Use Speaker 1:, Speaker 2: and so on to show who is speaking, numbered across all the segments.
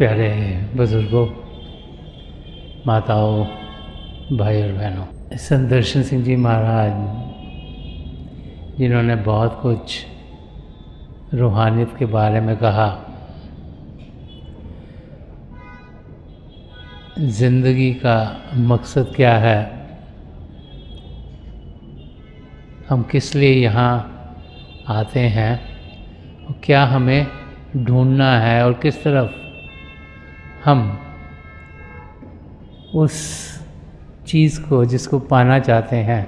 Speaker 1: प्यारे बुजुर्गों, माताओं, भाई और बहनों, संत दर्शन सिंह जी महाराज जिन्होंने बहुत कुछ रूहानियत के बारे में कहा, ज़िंदगी का मकसद क्या है, हम किस लिए यहाँ आते हैं, और क्या हमें ढूंढना है और किस तरफ हम उस चीज़ को जिसको पाना चाहते हैं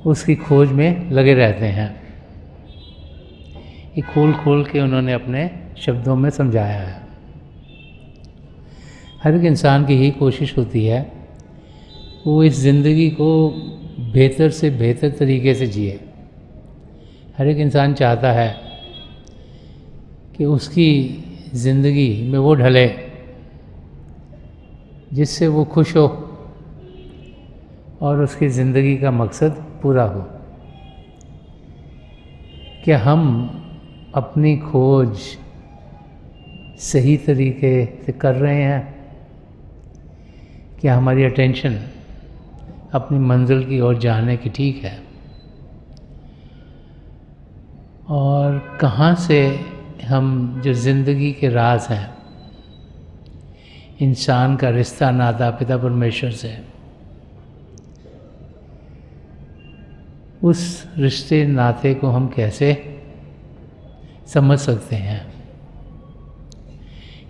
Speaker 1: उसकी खोज में लगे रहते हैं। ये खोल खोल के उन्होंने अपने शब्दों में समझाया है। हर एक इंसान की यही कोशिश होती है वो इस ज़िंदगी को बेहतर से बेहतर तरीके से जिए। हर एक इंसान चाहता है कि उसकी ज़िंदगी में वो ढले जिससे वो खुश हो और उसकी ज़िंदगी का मकसद पूरा हो। क्या हम अपनी खोज सही तरीके से कर रहे हैं? क्या हमारी अटेंशन अपनी मंजिल की ओर जाने की ठीक है? और कहाँ से हम जो ज़िंदगी के राज हैं, इंसान का रिश्ता नाता पिता परमेश्वर से, उस रिश्ते नाते को हम कैसे समझ सकते हैं?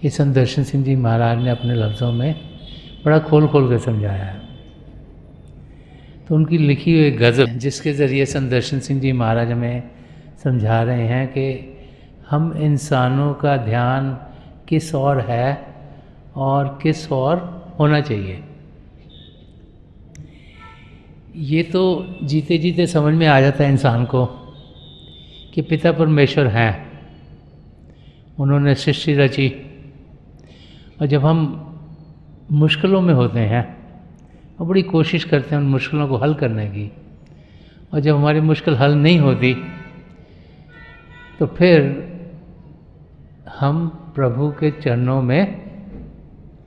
Speaker 1: ये संत दर्शन सिंह जी महाराज ने अपने लफ्ज़ों में बड़ा खोल खोल कर समझाया है। तो उनकी लिखी हुई गज़ल जिसके ज़रिए संत दर्शन सिंह जी महाराज हमें समझा रहे हैं कि हम इंसानों का ध्यान किस ओर है और किस ओर होना चाहिए। ये तो जीते जीते समझ में आ जाता है इंसान को कि पिता परमेश्वर हैं, उन्होंने सृष्टि रची, और जब हम मुश्किलों में होते हैं और बड़ी कोशिश करते हैं उन मुश्किलों को हल करने की, और जब हमारी मुश्किल हल नहीं होती तो फिर हम प्रभु के चरणों में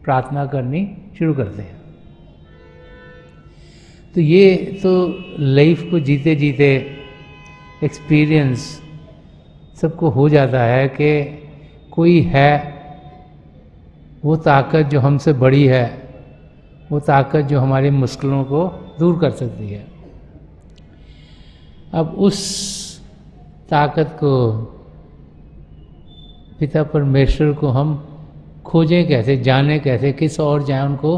Speaker 1: प्रार्थना करनी शुरू करते हैं। तो ये तो लाइफ को जीते जीते एक्सपीरियंस सबको हो जाता है कि कोई है, वो ताकत जो हमसे बड़ी है, वो ताकत जो हमारी मुश्किलों को दूर कर सकती है। अब उस ताकत को, पिता परमेश्वर को हम खोजें कैसे, जाने कैसे, किस ओर जाएं उनको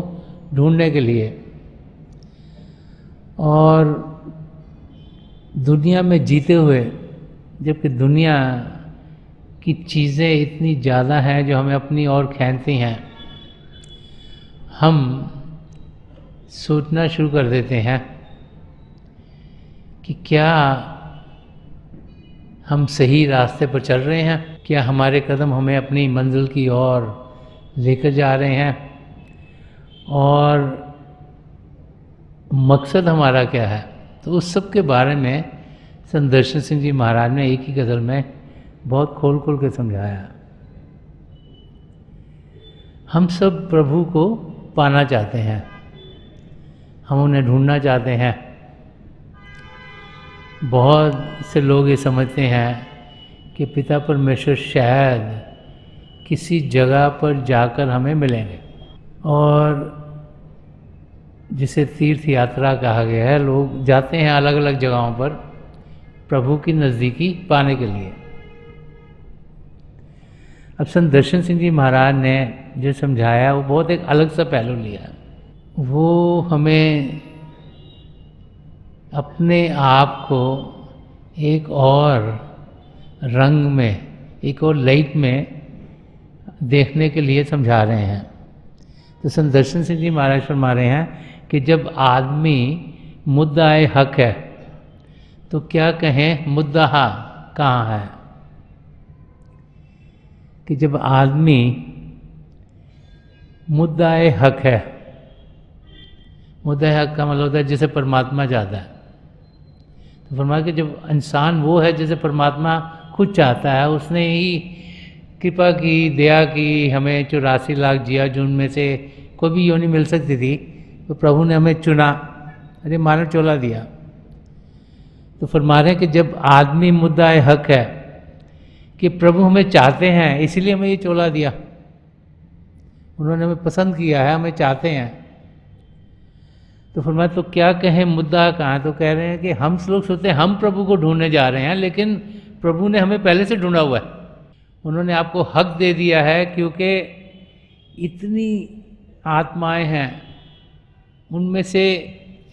Speaker 1: ढूंढने के लिए। और दुनिया में जीते हुए, जबकि दुनिया की चीज़ें इतनी ज़्यादा हैं जो हमें अपनी ओर खींचती हैं, हम सोचना शुरू कर देते हैं कि क्या हम सही रास्ते पर चल रहे हैं, क्या हमारे कदम हमें अपनी मंजिल की ओर लेकर जा रहे हैं, और मकसद हमारा क्या है। तो उस सब के बारे में संत दर्शन सिंह जी महाराज ने एक ही गज़ल में बहुत खोल खोल के समझाया। हम सब प्रभु को पाना चाहते हैं, हम उन्हें ढूंढना चाहते हैं। बहुत से लोग ये समझते हैं कि पिता परमेश्वर शायद किसी जगह पर जाकर हमें मिलेंगे, और जिसे तीर्थ यात्रा कहा गया है, लोग जाते हैं अलग अलग जगहों पर प्रभु की नज़दीकी पाने के लिए। अब संत दर्शन सिंह जी महाराज ने जो समझाया वो बहुत एक अलग सा पहलू लिया। वो हमें अपने आप को एक और रंग में, एक और लाइट में देखने के लिए समझा रहे हैं। तो संत दर्शन सिंह जी महाराज फरमा रहे हैं कि जब आदमी मुद्दाए हक है तो क्या कहें मुद्दहा कहाँ है। कि जब आदमी मुद्दाए हक है, मुद्दाए हक का मतलब होता है जिसे परमात्मा चाहता है। तो फरमाया कि जब इंसान वो है जिसे परमात्मा खुद चाहता है, उसने ही कृपा की, दया की, हमें 84 लाख जिया जून में से कोई भी योनि मिल सकती थी, तो प्रभु ने हमें चुना, अरे मानव चोला दिया। तो फरमा रहे हैं कि जब आदमी मुद्दा हक है कि प्रभु हमें चाहते हैं, इसीलिए हमें ये चोला दिया, उन्होंने हमें पसंद किया है, हमें चाहते हैं। तो फरमाया तो क्या कहें मुद्दा कहाँ, तो कह रहे हैं कि हम लोग सोचते हैं हम प्रभु को ढूंढने जा रहे हैं, लेकिन प्रभु ने हमें पहले से ढूंढा हुआ है। उन्होंने आपको हक दे दिया है, क्योंकि इतनी आत्माएं हैं, उनमें से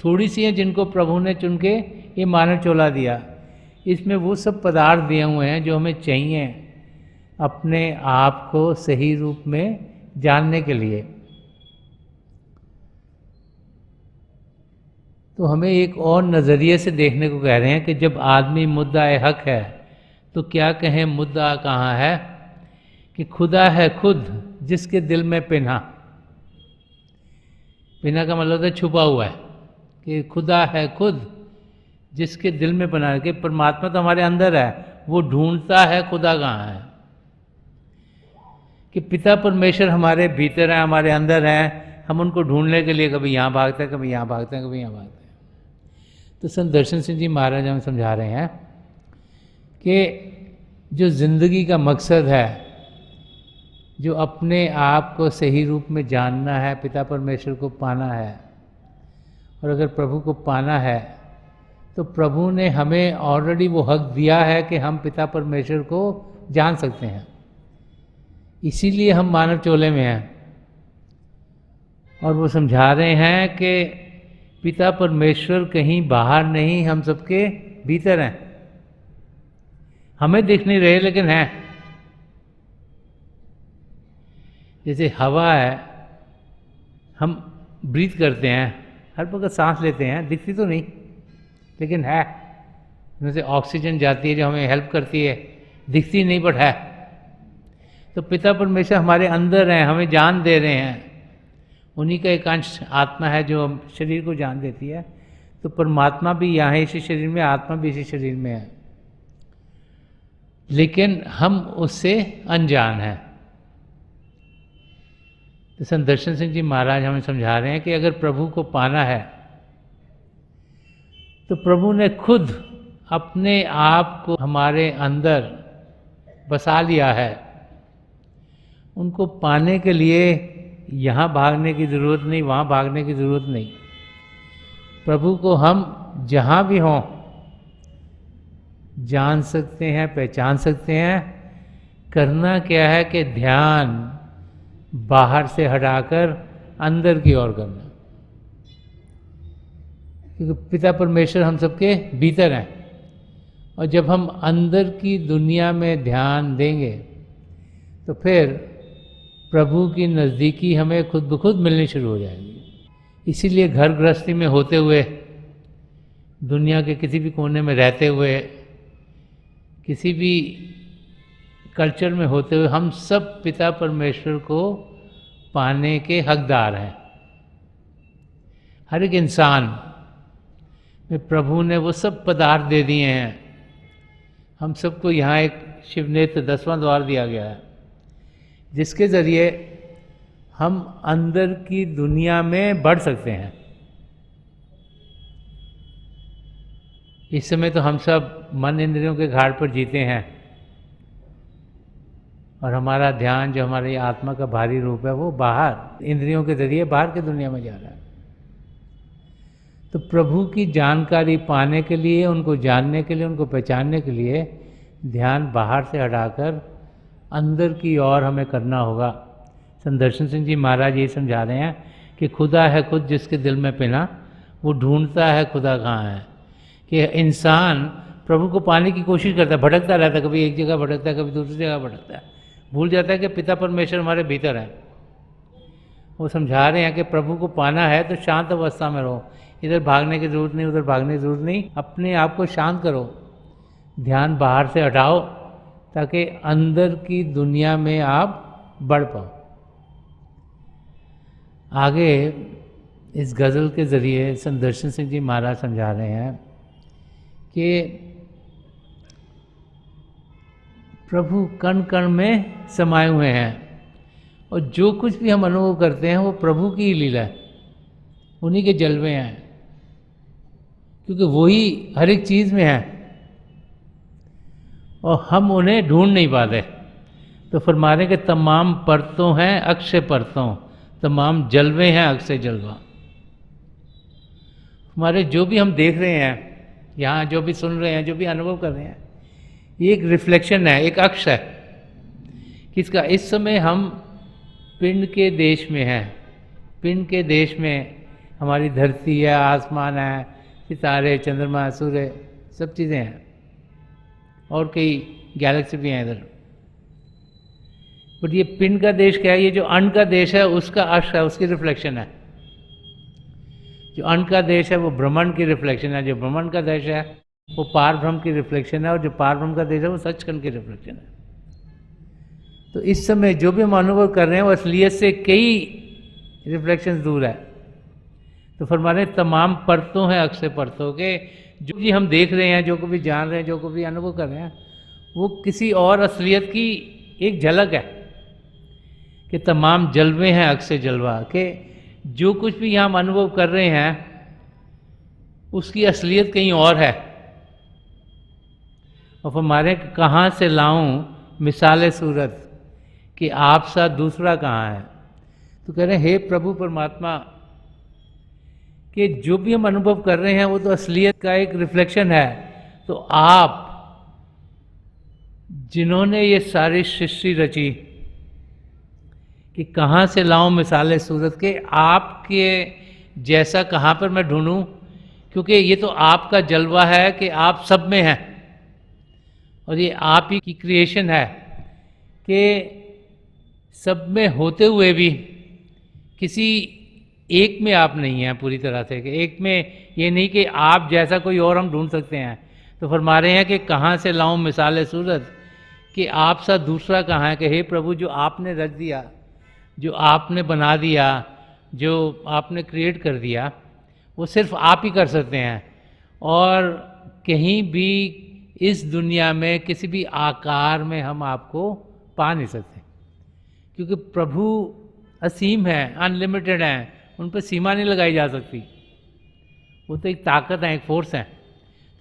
Speaker 1: थोड़ी सी हैं जिनको प्रभु ने चुन के ये मानव चोला दिया। इसमें वो सब पदार्थ दिए हुए हैं जो हमें चाहिए अपने आप को सही रूप में जानने के लिए। तो हमें एक और नज़रिए से देखने को कह रहे हैं कि जब आदमी मुद्दा हक है तो क्या कहें मुद्दा कहाँ है, कि खुदा है खुद जिसके दिल में पिन्हा। पिन्हा का मतलब है छुपा हुआ है, कि खुदा है खुद जिसके दिल में बना है, कि परमात्मा तो हमारे अंदर है, वो ढूंढता है खुदा कहाँ है। कि पिता परमेश्वर हमारे भीतर है, हमारे अंदर है, हम उनको ढूंढने के लिए कभी यहाँ भागते हैं, कभी यहाँ भागते हैं, कभी यहाँ भागते हैं। तो संत दर्शन सिंह जी महाराज हमें समझा रहे हैं कि जो जिंदगी का मकसद है, जो अपने आप को सही रूप में जानना है, पिता परमेश्वर को पाना है, और अगर प्रभु को पाना है तो प्रभु ने हमें ऑलरेडी वो हक दिया है कि हम पिता परमेश्वर को जान सकते हैं। इसीलिए हम मानव चोले में हैं। और वो समझा रहे हैं कि पिता परमेश्वर कहीं बाहर नहीं, हम सबके भीतर हैं। हमें दिख नहीं रहे लेकिन हैं। जैसे हवा है, हम ब्रीथ करते हैं, हर वक्त सांस लेते हैं, दिखती तो नहीं लेकिन है। जैसे ऑक्सीजन जाती है जो हमें हेल्प करती है, दिखती नहीं बट है। तो पिता परमेश्वर हमारे अंदर हैं, हमें जान दे रहे हैं। उन्हीं का एक अंश आत्मा है जो शरीर को जान देती है। तो परमात्मा भी यहाँ है इसी शरीर में, आत्मा भी इसी शरीर में है, लेकिन हम उससे अनजान हैं। तो संत दर्शन सिंह जी महाराज हमें समझा रहे हैं कि अगर प्रभु को पाना है तो प्रभु ने खुद अपने आप को हमारे अंदर बसा लिया है। उनको पाने के लिए यहाँ भागने की ज़रूरत नहीं, वहाँ भागने की ज़रूरत नहीं। प्रभु को हम जहाँ भी हों जान सकते हैं, पहचान सकते हैं। करना क्या है कि ध्यान बाहर से हटाकर अंदर की ओर करना, क्योंकि पिता परमेश्वर हम सबके भीतर हैं। और जब हम अंदर की दुनिया में ध्यान देंगे तो फिर प्रभु की नज़दीकी हमें खुद ब खुद मिलनी शुरू हो जाएगी। इसीलिए घर गृहस्थी में होते हुए, दुनिया के किसी भी कोने में रहते हुए, किसी भी कल्चर में होते हुए, हम सब पिता परमेश्वर को पाने के हकदार हैं। हर एक इंसान में प्रभु ने वो सब पदार्थ दे दिए हैं। हम सबको यहाँ एक शिवनेत्र 10वां द्वार दिया गया है, जिसके ज़रिए हम अंदर की दुनिया में बढ़ सकते हैं। इस समय तो हम सब मन इंद्रियों के घाट पर जीते हैं, और हमारा ध्यान जो हमारी आत्मा का भारी रूप है वो बाहर इंद्रियों के ज़रिए बाहर की दुनिया में जा रहा है। तो प्रभु की जानकारी पाने के लिए, उनको जानने के लिए, उनको पहचानने के लिए ध्यान बाहर से हटाकर अंदर की ओर हमें करना होगा। संत दर्शन सिंह जी महाराज ये समझा रहे हैं कि खुदा है खुद जिसके दिल में पिना, वो ढूंढता है खुदा कहाँ है। कि इंसान प्रभु को पाने की कोशिश करता है, भटकता रहता है, कभी एक जगह भटकता है, कभी दूसरी जगह भटकता है, भूल जाता है कि पिता परमेश्वर हमारे भीतर है। वो समझा रहे हैं कि प्रभु को पाना है तो शांत अवस्था में रहो, इधर भागने की ज़रूरत नहीं, उधर भागने की ज़रूरत नहीं। अपने आप को शांत करो, ध्यान बाहर से हटाओ, ताकि अंदर की दुनिया में आप बढ़ पाओ। आगे इस गज़ल के ज़रिए संत दर्शन सिंह जी महाराज समझा रहे हैं कि प्रभु कण कण में समाये हुए हैं, और जो कुछ भी हम अनुभव करते हैं वो प्रभु की ही लीला है, उन्हीं के जलवे हैं, क्योंकि वही हर एक चीज़ में है और हम उन्हें ढूंढ नहीं पाते। तो फरमाने के तमाम परतों हैं अक्षय परतों, तमाम जलवे हैं अक्षय जलवा। हमारे जो भी हम देख रहे हैं यहाँ, जो भी सुन रहे हैं, जो भी अनुभव कर रहे हैं, ये एक रिफ्लेक्शन है, एक अक्ष है किसका। इस समय हम पिंड के देश में हैं। पिंड के देश में हमारी धरती है, आसमान है, सितारे, चंद्रमा, सूर्य, सब चीज़ें हैं, और कई गैलेक्सी भी हैं इधर। बट ये पिंड का देश क्या है? ये जो अन्न का देश है उसका अक्ष है, उसकी रिफ्लेक्शन है। जो अन्न का देश है वो ब्रह्मांड की रिफ्लेक्शन है, जो ब्रह्मांड का देश है वो पार ब्रह्म की रिफ्लेक्शन है, और जो पार ब्रह्म का देश है वो सचखंड की रिफ्लेक्शन है। तो इस समय जो भी हम अनुभव कर रहे हैं वो असलियत से कई रिफ्लेक्शन दूर है। तो फरमा रहे तमाम परतों हैं अक्षय परतों के, जो भी हम देख रहे हैं, जो को भी जान रहे हैं, जो को भी अनुभव कर रहे हैं, वो किसी और असलियत की एक झलक है कि तमाम जलवे हैं अक्षय जलवा के। जो कुछ भी यहाँ हम अनुभव कर रहे हैं उसकी असलियत कहीं और है। और हमारे कहाँ से लाऊं मिसाल सूरत कि आप सा दूसरा कहाँ है। तो कह रहे हैं हे प्रभु परमात्मा कि जो भी हम अनुभव कर रहे हैं वो तो असलियत का एक रिफ्लेक्शन है। तो आप जिन्होंने ये सारी सृष्टि रची कि कहाँ से लाऊं मिसाल सूरत के, आपके जैसा कहाँ पर मैं ढूंढूं, क्योंकि ये तो आपका जलवा है कि आप सब में हैं, और ये आप ही की क्रिएशन है कि सब में होते हुए भी किसी एक में आप नहीं हैं पूरी तरह से। कि एक में ये नहीं कि आप जैसा कोई और हम ढूंढ सकते हैं। तो फरमा रहे हैं कि कहाँ से लाऊं मिसाल सूरत कि आप सा दूसरा कहाँ है। कि हे प्रभु जो आपने रच दिया, जो आपने बना दिया, जो आपने क्रिएट कर दिया, वो सिर्फ आप ही कर सकते हैं, और कहीं भी इस दुनिया में किसी भी आकार में हम आपको पा नहीं सकते, क्योंकि प्रभु असीम है, अनलिमिटेड हैं, उन पर सीमा नहीं लगाई जा सकती। वो तो एक ताकत है, एक फोर्स है।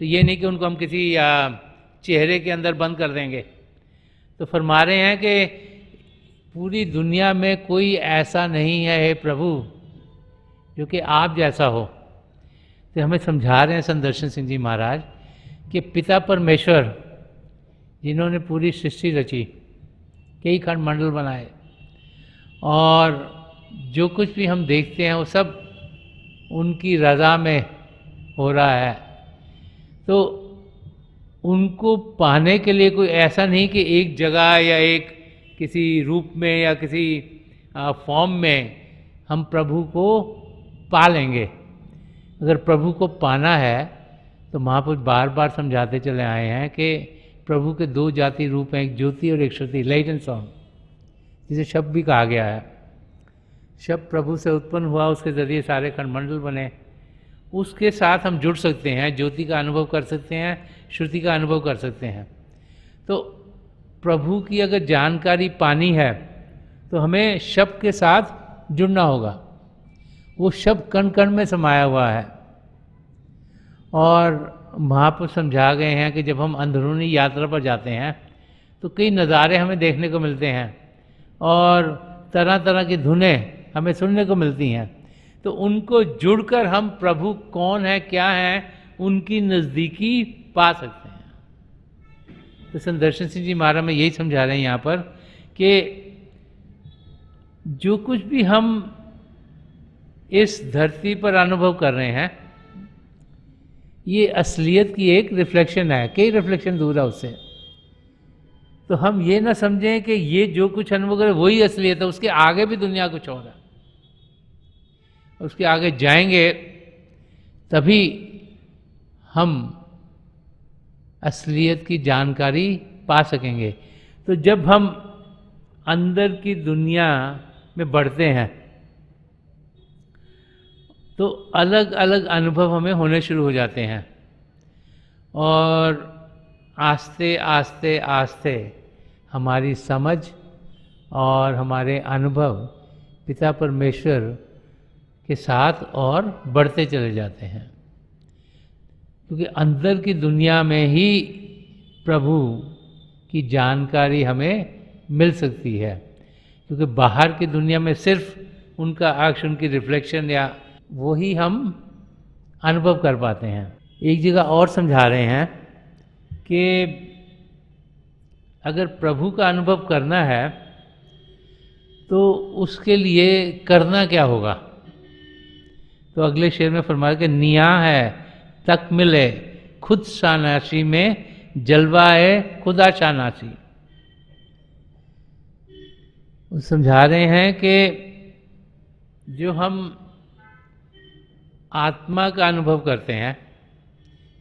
Speaker 1: तो ये नहीं कि उनको हम किसी चेहरे के अंदर बंद कर देंगे। तो फरमा रहे हैं कि पूरी दुनिया में कोई ऐसा नहीं है हे प्रभु जो कि आप जैसा हो। तो हमें समझा रहे हैं संदर्शन सिंह जी महाराज कि पिता परमेश्वर जिन्होंने पूरी सृष्टि रची, कई खंड मंडल बनाए, और जो कुछ भी हम देखते हैं वो सब उनकी रज़ा में हो रहा है। तो उनको पाने के लिए कोई ऐसा नहीं कि एक जगह या एक किसी रूप में या किसी फॉर्म में हम प्रभु को पा लेंगे। अगर प्रभु को पाना है तो महापुरुष बार बार समझाते चले आए हैं कि प्रभु के दो जाति रूप हैं, एक ज्योति और एक श्रुति, लाइट एंड साउंड, जिसे शब्द भी कहा गया है। शब्द प्रभु से उत्पन्न हुआ, उसके ज़रिए सारे खंडमंडल बने, उसके साथ हम जुड़ सकते हैं, ज्योति का अनुभव कर सकते हैं, श्रुति का अनुभव कर सकते हैं। तो प्रभु की अगर जानकारी पानी है तो हमें शब्द के साथ जुड़ना होगा। वो शब्द कण कण में समाया हुआ है। और महापुरुष समझा गए हैं कि जब हम अंदरूनी यात्रा पर जाते हैं तो कई नज़ारे हमें देखने को मिलते हैं और तरह तरह की धुनें हमें सुनने को मिलती हैं। तो उनको जुड़कर हम प्रभु कौन है, क्या है, उनकी नज़दीकी पा सकते हैं। तो संदर्शन सिंह जी महाराज में यही समझा रहे हैं यहाँ पर कि जो कुछ भी हम इस धरती पर अनुभव कर रहे हैं ये असलियत की एक रिफ्लेक्शन है, कई रिफ्लेक्शन दूर है उससे। तो हम ये ना समझें कि ये जो कुछ अनुभव करें वही असलियत है, उसके आगे भी दुनिया कुछ और है। उसके आगे जाएंगे तभी हम असलियत की जानकारी पा सकेंगे। तो जब हम अंदर की दुनिया में बढ़ते हैं तो अलग अलग अनुभव हमें होने शुरू हो जाते हैं, और आस्ते आस्ते आस्ते हमारी समझ और हमारे अनुभव पिता परमेश्वर के साथ और बढ़ते चले जाते हैं, क्योंकि अंदर की दुनिया में ही प्रभु की जानकारी हमें मिल सकती है, क्योंकि बाहर की दुनिया में सिर्फ उनका अक्ष, उनकी रिफ्लेक्शन या वो ही हम अनुभव कर पाते हैं। एक जगह और समझा रहे हैं कि अगर प्रभु का अनुभव करना है तो उसके लिए करना क्या होगा। तो अगले शेर में फरमाया कि निया है तक मिले खुद शानाशी में, जलवा है खुदा शानाशी। वो समझा रहे हैं कि जो हम आत्मा का अनुभव करते हैं,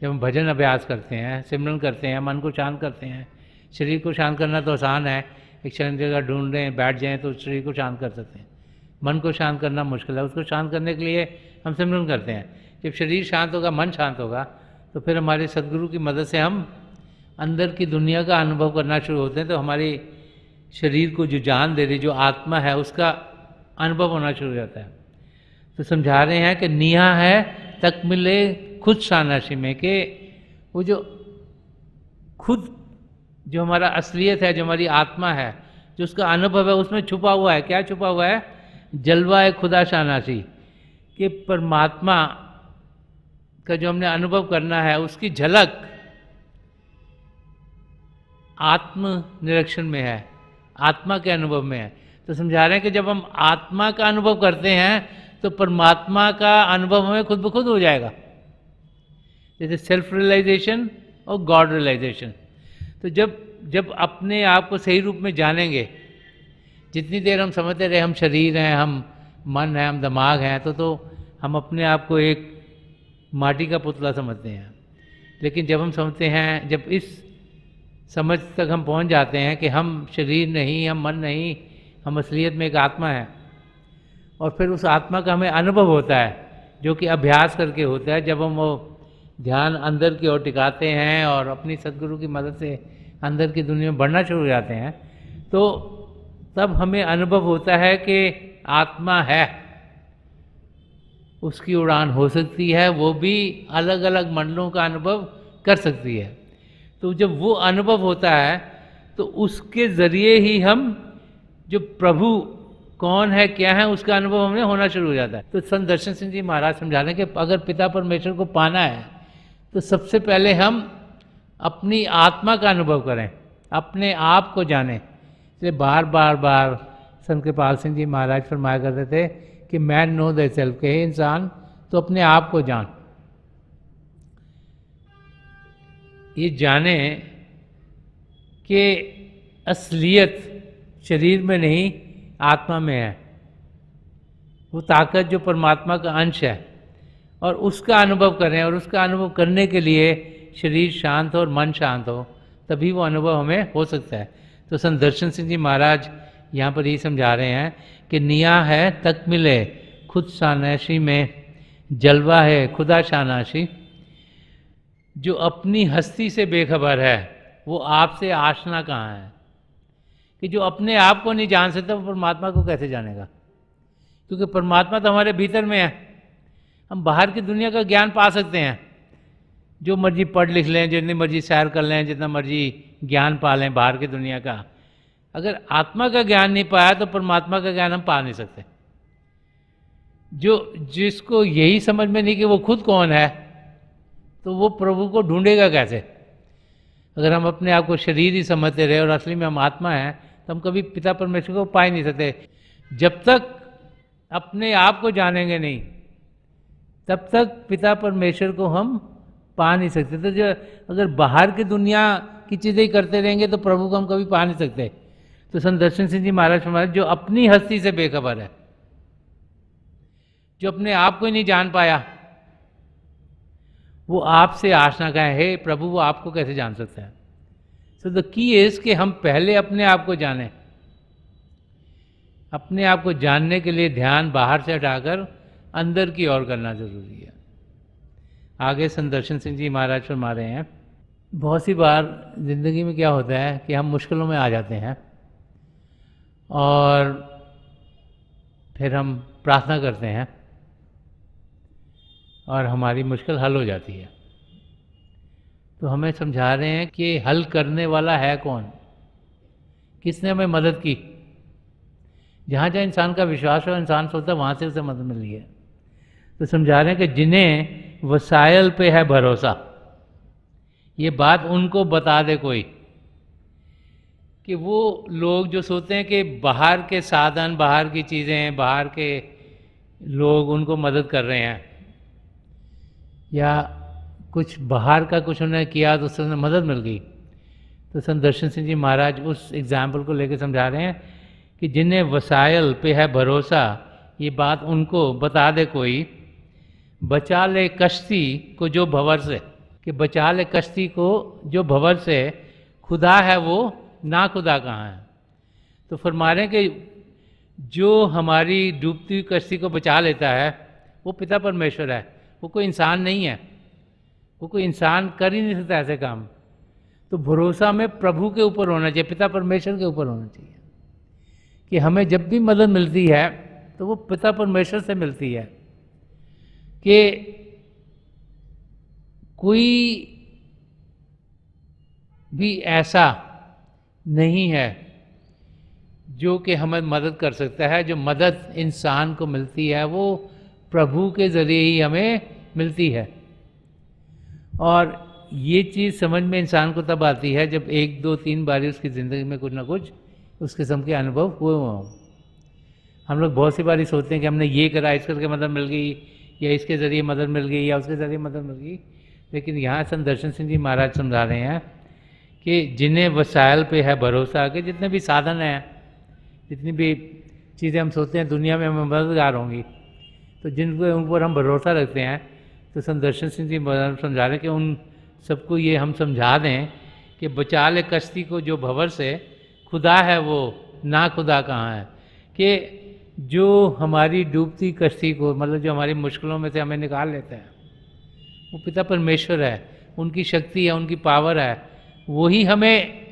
Speaker 1: जब हम भजन अभ्यास करते हैं, सिमरन करते हैं, मन को शांत करते हैं। शरीर को शांत करना तो आसान है, एक शांत जगह ढूंढ रहे हैं, बैठ जाएं तो शरीर को शांत कर सकते हैं। मन को शांत करना मुश्किल है, उसको शांत करने के लिए हम सिमरन करते हैं। जब शरीर शांत होगा, मन शांत होगा, तो फिर हमारे सदगुरु की मदद से हम अंदर की दुनिया का अनुभव करना शुरू होते हैं। तो हमारी शरीर को जो जान दे रही, जो आत्मा है, उसका अनुभव होना शुरू हो जाता है। तो समझा रहे हैं कि निया है तक मिले खुद शानाशी में, कि वो जो खुद जो हमारा असलियत है, जो हमारी आत्मा है, जो उसका अनुभव है, उसमें छुपा हुआ है। क्या छुपा हुआ है? जलवा है खुदा शानाशी, कि परमात्मा का जो हमने अनुभव करना है उसकी झलक आत्म निरीक्षण में है, आत्मा के अनुभव में है। तो समझा रहे हैं कि जब हम आत्मा का अनुभव करते हैं तो परमात्मा का अनुभव हमें खुद ब खुद हो जाएगा, जैसे सेल्फ रियलाइजेशन और गॉड रियलाइजेशन। तो जब अपने आप को सही रूप में जानेंगे, जितनी देर हम समझते रहे हम शरीर हैं, हम मन है, हम दिमाग हैं, तो हम अपने आप को एक माटी का पुतला समझते हैं। लेकिन जब हम समझते हैं, जब इस समझ तक हम पहुंच जाते हैं कि हम शरीर नहीं, हम मन नहीं, हम असलियत में एक आत्मा है, और फिर उस आत्मा का हमें अनुभव होता है, जो कि अभ्यास करके होता है। जब हम वो ध्यान अंदर की ओर टिकाते हैं और अपनी सदगुरु की मदद से अंदर की दुनिया में बढ़ना शुरू हो जाते हैं, तो तब हमें अनुभव होता है कि आत्मा है, उसकी उड़ान हो सकती है, वो भी अलग अलग मंडलों का अनुभव कर सकती है। तो जब वो अनुभव होता है तो उसके ज़रिए ही हम जो प्रभु कौन है, क्या है, उसका अनुभव हमें होना शुरू हो जाता है। तो संत दर्शन सिंह जी महाराज समझा रहे हैं कि अगर पिता परमेश्वर को पाना है तो सबसे पहले हम अपनी आत्मा का अनुभव करें, अपने आप को जानें। इसलिए बार बार संत कृपाल सिंह जी महाराज फरमाया करते थे कि मैन नो द सेल्फ, के इंसान तो अपने आप को जान। ये जाने कि असलियत शरीर में नहीं, आत्मा में है। वो ताकत जो परमात्मा का अंश है, और उसका अनुभव करें, और उसका अनुभव करने के लिए शरीर शांत हो और मन शांत हो, तभी वो अनुभव हमें हो सकता है। तो संत दर्शन सिंह जी महाराज यहाँ पर यही समझा रहे हैं कि निया है तक मिले खुद शानाशी में, जलवा है खुदा शानाशी। जो अपनी हस्ती से बेखबर है वो आपसे आशना कहाँ है, कि जो अपने आप को नहीं जान सकता वो परमात्मा को कैसे जानेगा। क्योंकि परमात्मा तो हमारे भीतर में है। हम बाहर की दुनिया का ज्ञान पा सकते हैं, जो मर्जी पढ़ लिख लें, जितनी मर्जी सैर कर लें, जितना मर्जी ज्ञान पा लें बाहर की दुनिया का। अगर आत्मा का ज्ञान नहीं पाया तो परमात्मा का ज्ञान हम पा नहीं सकते। जिसको यही समझ में नहीं कि वो खुद कौन है, तो वो प्रभु को ढूंढेगा कैसे। अगर हम अपने आप को शरीर ही समझते रहे और असली में हम आत्मा हैं, तो हम कभी पिता परमेश्वर को पा ही नहीं सकते। जब तक अपने आप को जानेंगे नहीं, तब तक पिता परमेश्वर को हम पा नहीं सकते। तो जो अगर बाहर की दुनिया की चीज़ें ही करते रहेंगे तो प्रभु को हम कभी पा नहीं सकते। तो संत दर्शन सिंह जी महाराज जो अपनी हस्ती से बेखबर है, जो अपने आप को ही नहीं जान पाया, वो आपसे आशना का है, हे प्रभु वो आपको कैसे जान सकता है। सो द की इज कि हम पहले अपने आप को जानें। अपने आप को जानने के लिए ध्यान बाहर से हटाकर अंदर की ओर करना जरूरी है। आगे संत दर्शन सिंह जी महाराज फरमा रहे हैं बहुत सी बार ज़िंदगी में क्या होता है कि हम मुश्किलों में आ जाते हैं और फिर हम प्रार्थना करते हैं और हमारी मुश्किल हल हो जाती है। तो हमें समझा रहे हैं कि हल करने वाला है कौन, किसने हमें मदद की। जहाँ जहाँ इंसान का विश्वास हो, इंसान सोचता है वहाँ से उसे मदद मिली है। तो समझा रहे हैं कि जिन्हें वसाइल पे है भरोसा, ये बात उनको बता दे कोई, कि वो लोग जो सोचते हैं कि बाहर के साधन, बाहर की चीज़ें, बाहर के लोग उनको मदद कर रहे हैं, या कुछ बाहर का कुछ उन्होंने किया तो उससे उन्हें मदद मिल गई। तो संत दर्शन सिंह जी महाराज उस एग्जाम्पल को लेकर समझा रहे हैं कि जिन्हें वसाइल पे है भरोसा, ये बात उनको बता दे कोई, बचा ले कश्ती को जो भंवर से, कि बचा ले कश्ती को जो भंवर से, खुदा है वो ना खुदा कहाँ है। तो फरमा रहे हैं कि जो हमारी डूबती हुई कश्ती को बचा लेता है वो पिता परमेश्वर है, वो कोई इंसान नहीं है। वो कोई इंसान कर ही नहीं सकता ऐसे काम। तो भरोसा में प्रभु के ऊपर होना चाहिए, पिता परमेश्वर के ऊपर होना चाहिए, कि हमें जब भी मदद मिलती है तो वो पिता परमेश्वर से मिलती है। कि कोई भी ऐसा नहीं है जो कि हमें मदद कर सकता है। जो मदद इंसान को मिलती है वो प्रभु के ज़रिए ही हमें मिलती है। और ये चीज़ समझ में इंसान को तब आती है जब एक दो तीन बारी उसकी ज़िंदगी में कुछ ना कुछ उस किस्म के अनुभव हुए हों। हम लोग बहुत सी बारी सोचते हैं कि हमने ये करा, इस करके मदद मिल गई, या इसके ज़रिए मदद मिल गई, या उसके ज़रिए मदद मिल गई। लेकिन यहाँ संत दर्शन सिंह जी महाराज समझा रहे हैं कि जिन्हें वसाइल पे है भरोसा, के जितने भी साधन हैं, जितनी भी चीज़ें हम सोचते हैं दुनिया में हमें मददगार होंगी, तो जिनको उन पर हम भरोसा रखते हैं, तो संत दर्शन सिंह जी महाराज समझा रहे हैं कि उन सबको ये हम समझा दें कि बचा ले कश्ती को जो भंवर से, खुदा है वो ना खुदा कहाँ है। कि जो हमारी डूबती कश्ती को, मतलब जो हमारी मुश्किलों में से हमें निकाल लेता है, वो पिता परमेश्वर है। उनकी शक्ति है, उनकी पावर है, वही हमें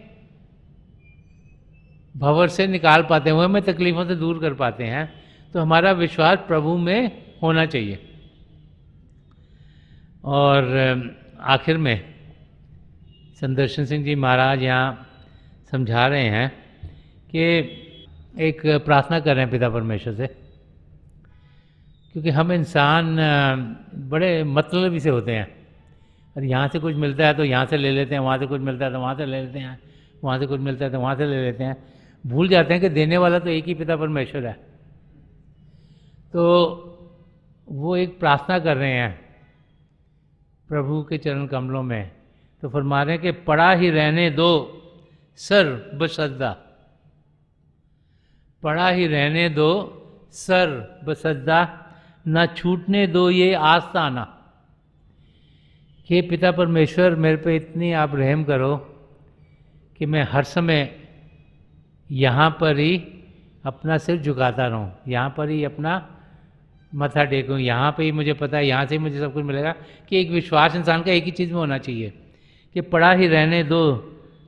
Speaker 1: भंवर से निकाल पाते हैं, वो हमें तकलीफ़ों से दूर कर पाते हैं। तो हमारा विश्वास प्रभु में होना चाहिए। और आखिर में संत दर्शन सिंह जी महाराज यहाँ समझा रहे हैं कि एक प्रार्थना कर रहे हैं पिता परमेश्वर से, क्योंकि हम इंसान बड़े मतलबी से होते हैं। और यहाँ से कुछ मिलता है तो यहाँ से ले लेते हैं, वहाँ से कुछ मिलता है तो वहाँ से ले लेते हैं, वहाँ से कुछ मिलता है तो वहाँ से ले लेते हैं। भूल जाते हैं कि देने वाला तो एक ही पिता परमेश्वर है। तो वो एक प्रार्थना कर रहे हैं प्रभु के चरण कमलों में। तो फरमा रहे हैं कि पड़ा ही रहने दो सर बसद्दा, पड़ा ही रहने दो सर बसद्दा, न छूटने दो ये आस्ताना। कि पिता परमेश्वर मेरे पे इतनी आप रहम करो कि मैं हर समय यहाँ पर ही अपना सिर झुकाता रहूँ, यहाँ पर ही अपना मत्था टेकूँ, यहाँ पे ही मुझे पता है यहाँ से ही मुझे सब कुछ मिलेगा। कि एक विश्वास इंसान का एक ही चीज़ में होना चाहिए कि पड़ा ही रहने दो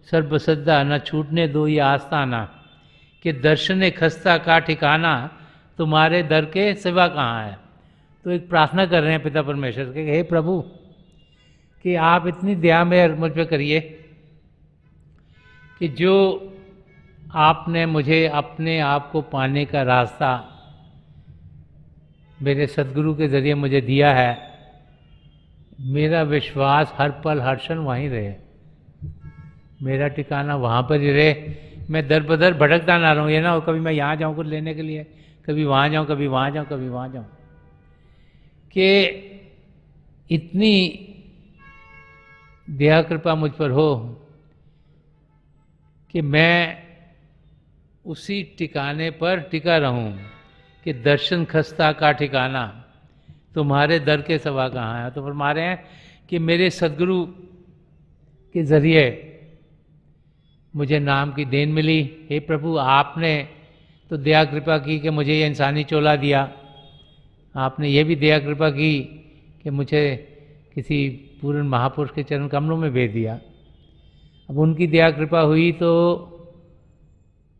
Speaker 1: सर्वसद्दा, न छूटने दो ये आस्ताना, कि दर्शन खस्ता का ठिकाना तुम्हारे दर के सिवा कहाँ है। तो एक प्रार्थना कर रहे हैं पिता परमेश्वर के, हे प्रभु कि आप इतनी दया में मुझ पर करिए कि जो आपने मुझे अपने आप को पाने का रास्ता मेरे सद्गुरु के ज़रिए मुझे दिया है, मेरा विश्वास हर पल हर क्षण वहीं रहे, मेरा ठिकाना वहाँ पर ही रहे। मैं दर बदर भटकता ना रहूँ। ये ना हो कभी मैं यहाँ जाऊँ कुछ लेने के लिए, कभी वहाँ जाऊँ, कभी वहाँ जाऊँ, कभी वहाँ जाऊँ। कि इतनी दया कृपा मुझ पर हो कि मैं उसी ठिकाने पर टिका रहूं, कि दर्शन खस्ता का ठिकाना तुम्हारे दर के सिवा कहाँ है। तो फरमा रहे हैं कि मेरे सद्गुरु के ज़रिए मुझे नाम की देन मिली। हे प्रभु, आपने तो दया कृपा की कि मुझे ये इंसानी चोला दिया, आपने ये भी दया कृपा की कि मुझे किसी पूर्ण महापुरुष के चरण कमलों में भेज दिया। अब उनकी दया कृपा हुई तो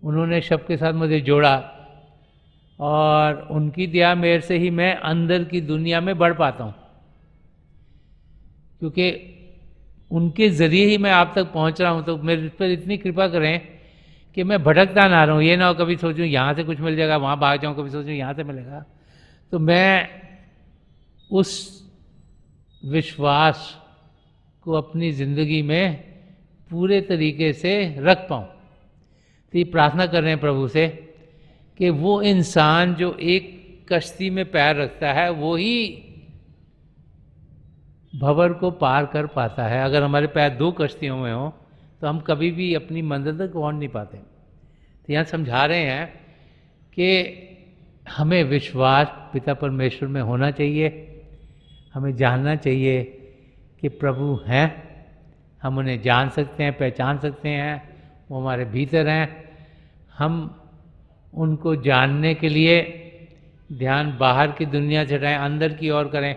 Speaker 1: उन्होंने सबके साथ मुझे जोड़ा, और उनकी दया मेरे से ही मैं अंदर की दुनिया में बढ़ पाता हूँ, क्योंकि उनके ज़रिए ही मैं आप तक पहुँच रहा हूँ। तो मेरे पर इतनी कृपा करें कि मैं भटकता ना रहूँ। ये ना हो कभी सोचूं यहाँ से कुछ मिल जाएगा, वहाँ भाग जाऊँ, कभी सोचूं यहाँ से मिलेगा। तो मैं उस विश्वास को अपनी ज़िंदगी में पूरे तरीके से रख पाऊँ। तो ये प्रार्थना कर रहे हैं प्रभु से कि वो इंसान जो एक कश्ती में पैर रखता है वो ही भंवर को पार कर पाता है। अगर हमारे पैर दो कश्तियों में हो तो हम कभी भी अपनी मंजिल तक पहुँच नहीं पाते। तो यहाँ समझा रहे हैं कि हमें विश्वास पिता परमेश्वर में होना चाहिए। हमें जानना चाहिए कि प्रभु हैं, हम उन्हें जान सकते हैं, पहचान सकते हैं, वो हमारे भीतर हैं। हम उनको जानने के लिए ध्यान बाहर की दुनिया से हटाएं, अंदर की ओर करें।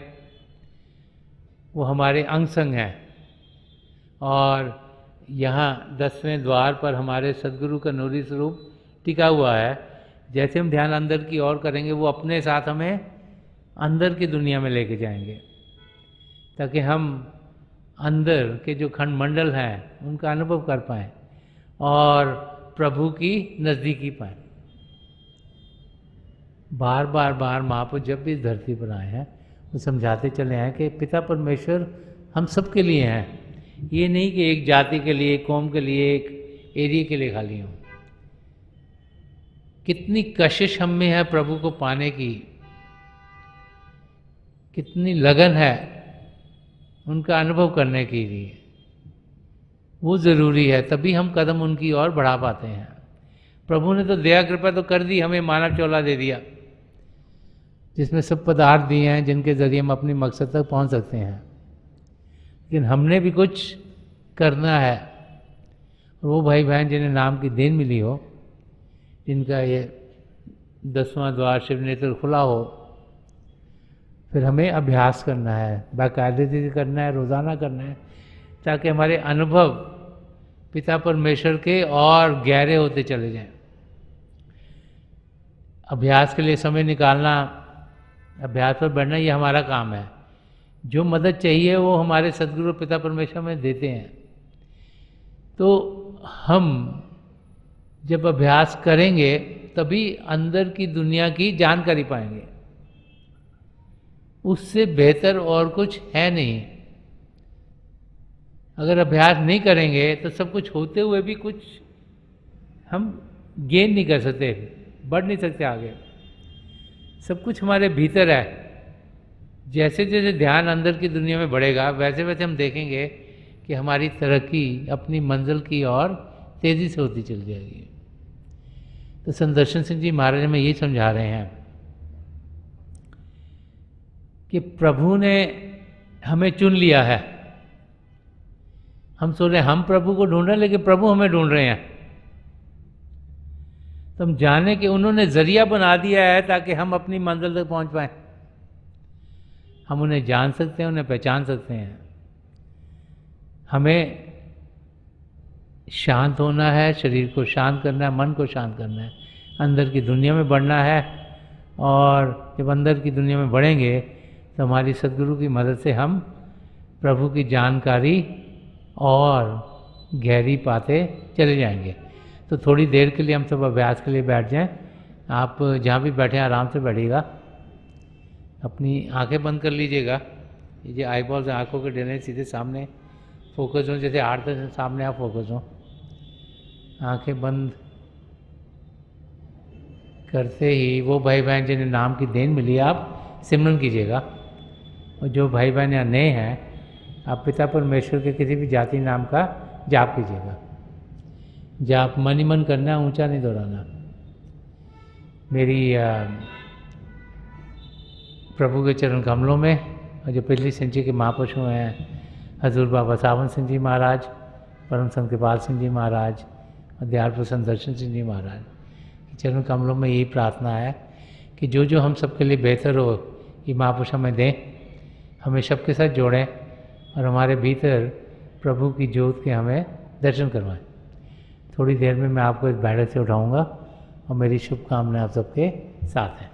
Speaker 1: वो हमारे अंग संग हैं। और यहाँ 10वें द्वार पर हमारे सद्गुरु का नूरी स्वरूप टिका हुआ है। जैसे हम ध्यान अंदर की ओर करेंगे वो अपने साथ हमें अंदर की दुनिया में लेके जाएंगे, ताकि हम अंदर के जो खंड मंडल हैं उनका अनुभव कर पाएँ और प्रभु की नज़दीकी पाएँ। बार बार महापुरुष जब भी इस धरती पर आए हैं वो समझाते चले हैं कि पिता परमेश्वर हम सब के लिए हैं। ये नहीं कि एक जाति के लिए, एक कौम के लिए, एक एरिया के लिए खाली हों। कितनी कशिश हम में है प्रभु को पाने की, कितनी लगन है उनका अनुभव करने के लिए, वो ज़रूरी है। तभी हम कदम उनकी ओर बढ़ा पाते हैं। प्रभु ने तो दया कृपा तो कर दी, हमें मानव चोला दे दिया जिसमें सब पदार्थ दिए हैं जिनके ज़रिए हम अपनी मकसद तक पहुंच सकते हैं। लेकिन हमने भी कुछ करना है। और वो भाई बहन जिन्हें नाम की देन मिली हो, जिनका ये 10वां द्वार शिव नेत्र खुला हो, फिर हमें अभ्यास करना है, बाकायदगी से करना है, रोज़ाना करना है, ताकि हमारे अनुभव पिता परमेश्वर के और गहरे होते चले जाएं। अभ्यास के लिए समय निकालना, अभ्यास पर बढ़ना, ये हमारा काम है। जो मदद चाहिए वो हमारे सद्गुरु पिता परमेश्वर में देते हैं। तो हम जब अभ्यास करेंगे तभी अंदर की दुनिया की जानकारी पाएंगे। उससे बेहतर और कुछ है नहीं। अगर अभ्यास नहीं करेंगे तो सब कुछ होते हुए भी कुछ हम गेन नहीं कर सकते, बढ़ नहीं सकते आगे। सब कुछ हमारे भीतर है। जैसे जैसे ध्यान अंदर की दुनिया में बढ़ेगा वैसे वैसे हम देखेंगे कि हमारी तरक्की अपनी मंजिल की ओर तेज़ी से होती चली जाएगी। तो संदर्शन सिंह जी महाराज में यही समझा रहे हैं कि प्रभु ने हमें चुन लिया है। हम सोच रहे हैं हम प्रभु को ढूंढ रहे हैं, लेकिन प्रभु हमें ढूंढ रहे हैं। तो हम जाने कि उन्होंने जरिया बना दिया है ताकि हम अपनी मंजिल तक पहुंच पाएं। हम उन्हें जान सकते हैं, उन्हें पहचान सकते हैं। हमें शांत होना है, शरीर को शांत करना है, मन को शांत करना है, अंदर की दुनिया में बढ़ना है। और जब अंदर की दुनिया में बढ़ेंगे तो हमारी सद्गुरु की मदद से हम प्रभु की जानकारी और गहरी पाते चले जाएंगे। तो थोड़ी देर के लिए हम सब अभ्यास के लिए बैठ जाएं। आप जहाँ भी बैठे आराम से बैठिएगा, अपनी आंखें बंद कर लीजिएगा। ये जो आई बॉल्स आँखों के डरने सीधे सामने फोकस हो, जैसे आर्थ से सामने आप फोकस हो। आंखें बंद करते ही वो भाई बहन जिन्हें नाम की देन मिली आप सिमरन कीजिएगा। और जो भाई बहन यहाँ नए हैं, आप पिता परमेश्वर के किसी भी जाति नाम का जाप कीजिएगा। जाप मन ही मन करना, ऊंचा नहीं दोहराना। मेरी प्रभु के चरण कमलों में, और जो पिछली संचय के महापुरुष हैं हजूर बाबा सावन सिंह जी महाराज, परम संत कृपाल सिंह जी महाराज और दयाल प्रसन्न दर्शन सिंह जी महाराज के चरण कमलों में यही प्रार्थना है कि जो जो हम सबके लिए बेहतर हो ये महापुरुष हमें दें, हमें सबके साथ जोड़ें और हमारे भीतर प्रभु की ज्योत के हमें दर्शन करवाएं। थोड़ी देर में मैं आपको इस बैठक से उठाऊंगा और मेरी शुभकामनाएं आप सबके साथ हैं।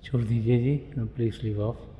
Speaker 1: छोड़ दीजिए जी, प्लीज़ लीव ऑफ।